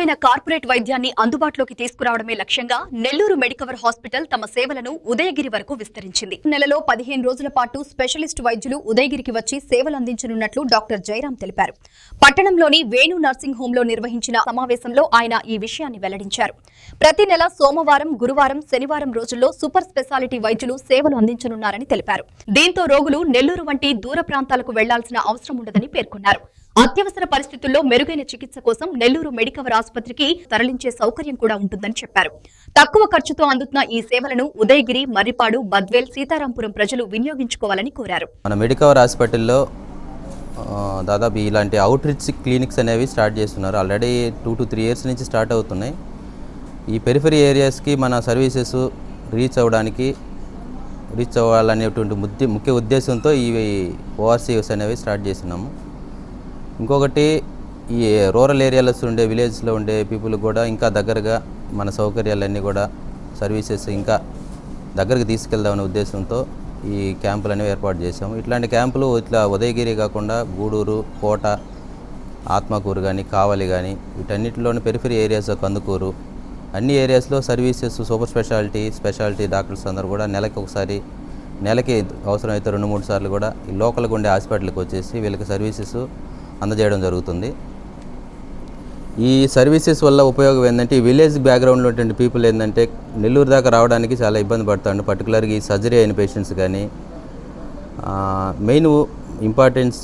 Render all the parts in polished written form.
నాణ్యమైన కార్పొరేట్ వైద్యాన్ని అందుబాటులోకి తీసుకురావడమే లక్ష్యంగా నెల్లూరు మెడికవర్ హాస్పిటల్ తమ సేవలను ఉదయగిరి వరకు విస్తరించింది. నెలలో 15 రోజుల పాటు స్పెషలిస్ట్ వైద్యులు ఉదయగిరికి వచ్చి సేవలు అందించనున్నట్లు డాక్టర్ జయరాం తెలిపారు. పట్టణంలోని వేణు నర్సింగ్ హోంలో నిర్వహించిన సమావేశంలో ఆయన ఈ విషయాన్ని వెల్లడించారు. ప్రతి నెల సోమవారం, గురువారం, శనివారం రోజుల్లో సూపర్ స్పెషాలిటీ వైద్యులు సేవలు అందించనున్నారని తెలిపారు. దీంతో రోగులు నెల్లూరు వంటి దూర ప్రాంతాలకు వెళ్లాల్సిన అవసరం ఉండదని పేర్కొన్నారు. అత్యవసర పరిస్థితుల్లో మెరుగైన చికిత్స కోసం నెల్లూరు మెడికవర్ ఆసుపత్రికి తరలించే సౌకర్యం కూడా ఉంటుందని చెప్పారు. తక్కువ ఖర్చుతో అందుతున్న ఈ సేవలను ఉదయగిరి, మర్రిపాడు, బద్వేల్, సీతారాంపురం ప్రజలు వినియోగించుకోవాలని కోరారు. మన మెడికవర్ హాస్పిటల్లో దాదాపు ఇలాంటి అవుట్ రీచ్ క్లినిక్స్ అనేవి స్టార్ట్ చేస్తున్నారు. ఆల్రెడీ 2 to 3 years నుంచి స్టార్ట్ అవుతున్నాయి. ఈ పెరిఫరీ ఏరియాస్కి మన సర్వీసెస్ రీచ్ అవ్వాలనేటువంటి ముఖ్య ఉద్దేశంతో ఈ ఓఆర్సీఎస్ అనేవి స్టార్ట్ చేస్తున్నాము. ఇంకొకటి ఈ రూరల్ ఏరియాలో ఉండే విలేజ్లో ఉండే పీపుల్ కూడా ఇంకా దగ్గరగా మన సౌకర్యాలన్నీ కూడా సర్వీసెస్ ఇంకా దగ్గరికి తీసుకెళ్దామనే ఉద్దేశంతో ఈ క్యాంపులు అనేవి ఏర్పాటు చేసాము. ఇట్లాంటి క్యాంపులు ఇట్లా ఉదయగిరి కాకుండా గూడూరు, కోట, ఆత్మకూరు కానీ, కావలి కానీ వీటన్నిటిలోని పెరిఫరీ ఏరియాస్, కందుకూరు అన్ని ఏరియాస్లో సర్వీసెస్ సూపర్ స్పెషాలిటీ డాక్టర్స్ అందరూ కూడా నెలకి అవసరమైతే 2-3 సార్లు కూడా ఈ లోకల్గా ఉండే హాస్పిటల్కి వచ్చేసి వీళ్ళకి సర్వీసెస్ అందజేయడం జరుగుతుంది. ఈ సర్వీసెస్ వల్ల ఉపయోగం ఏంటంటే ఈ విలేజ్ బ్యాక్గ్రౌండ్లో ఉన్నటువంటి పీపుల్ ఏంటంటే నెల్లూరు దాకా రావడానికి చాలా ఇబ్బంది పడుతుంది. పర్టికులర్గా ఈ సర్జరీ అయిన పేషెంట్స్ కానీ మెయిన్ ఇంపార్టెన్స్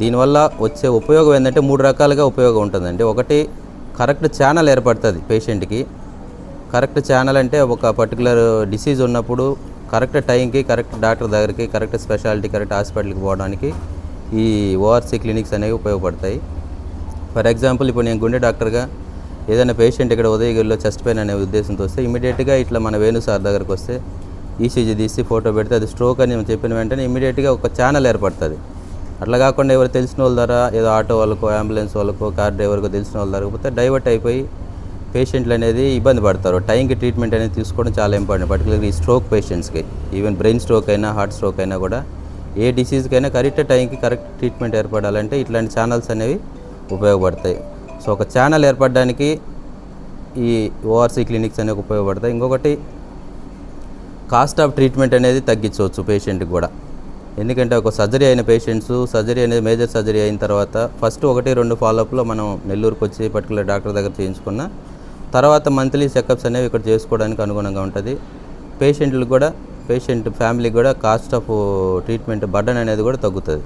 దీనివల్ల వచ్చే ఉపయోగం ఏంటంటే 3 రకాలుగా ఉపయోగం ఉంటుందండి. ఒకటి, కరెక్ట్ ఛానల్ ఏర్పడుతుంది పేషెంట్కి. కరెక్ట్ ఛానల్ అంటే ఒక పర్టికులర్ డిసీజ్ ఉన్నప్పుడు కరెక్ట్ టైంకి కరెక్ట్ డాక్టర్ దగ్గరికి, కరెక్ట్ స్పెషాలిటీ, కరెక్ట్ హాస్పిటల్కి పోవడానికి ఈ ఓఆర్సీ క్లినిక్స్ అనేవి ఉపయోగపడతాయి. ఫర్ ఎగ్జాంపుల్, ఇప్పుడు నేను గుండె డాక్టర్గా ఏదైనా పేషెంట్ ఇక్కడ ఉదయగిరిలో చెస్ట్ పెయిన్ అనే ఉద్దేశంతో వస్తే ఇమీడియట్గా ఇట్లా మన వేణు సార్ దగ్గరకు వస్తే ఈసీజీ తీసి ఫోటో పెడితే అది స్ట్రోక్ అని చెప్పిన వెంటనే ఇమీడియట్గా ఒక ఛానల్ ఏర్పడుతుంది. అట్లా కాకుండా ఎవరు తెలిసిన వాళ్ళ ద్వారా ఏదో ఆటో వాళ్ళకో, అంబులెన్స్ వాళ్ళకో, కార్ డ్రైవర్కో తెలిసిన వాళ్ళ ద్వారా పోతే డైవర్ట్ అయిపోయి పేషెంట్లు అనేది ఇబ్బంది పడతారు. టైంకి ట్రీట్మెంట్ అనేది తీసుకోవడం చాలా ఇంపార్టెంట్. పర్టికులర్గా ఈ స్ట్రోక్ పేషెంట్స్కి, ఈవెన్ బ్రెయిన్ స్ట్రోక్ అయినా, హార్ట్ స్ట్రోక్ అయినా కూడా ఏ డిసీజ్కైనా కరెక్ట్ టైంకి కరెక్ట్ ట్రీట్మెంట్ ఏర్పడాలంటే ఇట్లాంటి ఛానల్స్ అనేవి ఉపయోగపడతాయి. సో ఒక ఛానల్ ఏర్పడడానికి ఈ ఓఆర్సీ క్లినిక్స్ అనేవి ఉపయోగపడతాయి. ఇంకొకటి, కాస్ట్ ఆఫ్ ట్రీట్మెంట్ అనేది తగ్గించవచ్చు పేషెంట్కి కూడా. ఎందుకంటే ఒక సర్జరీ అయిన పేషెంట్స్, సర్జరీ అనేది మేజర్ సర్జరీ అయిన తర్వాత ఫస్ట్ 1-2 ఫాలోఅప్లో మనం నెల్లూరుకు వచ్చి పర్టికులర్ డాక్టర్ దగ్గర చేయించుకున్న తర్వాత మంత్లీ చెకప్స్ అనేవి ఇక్కడ చేసుకోవడానికి అనుగుణంగా ఉంటుంది. పేషెంట్ ఫ్యామిలీకి కూడా కాస్ట్ ఆఫ్ ట్రీట్మెంట్ బర్డన్ అనేది కూడా తగ్గుతుంది.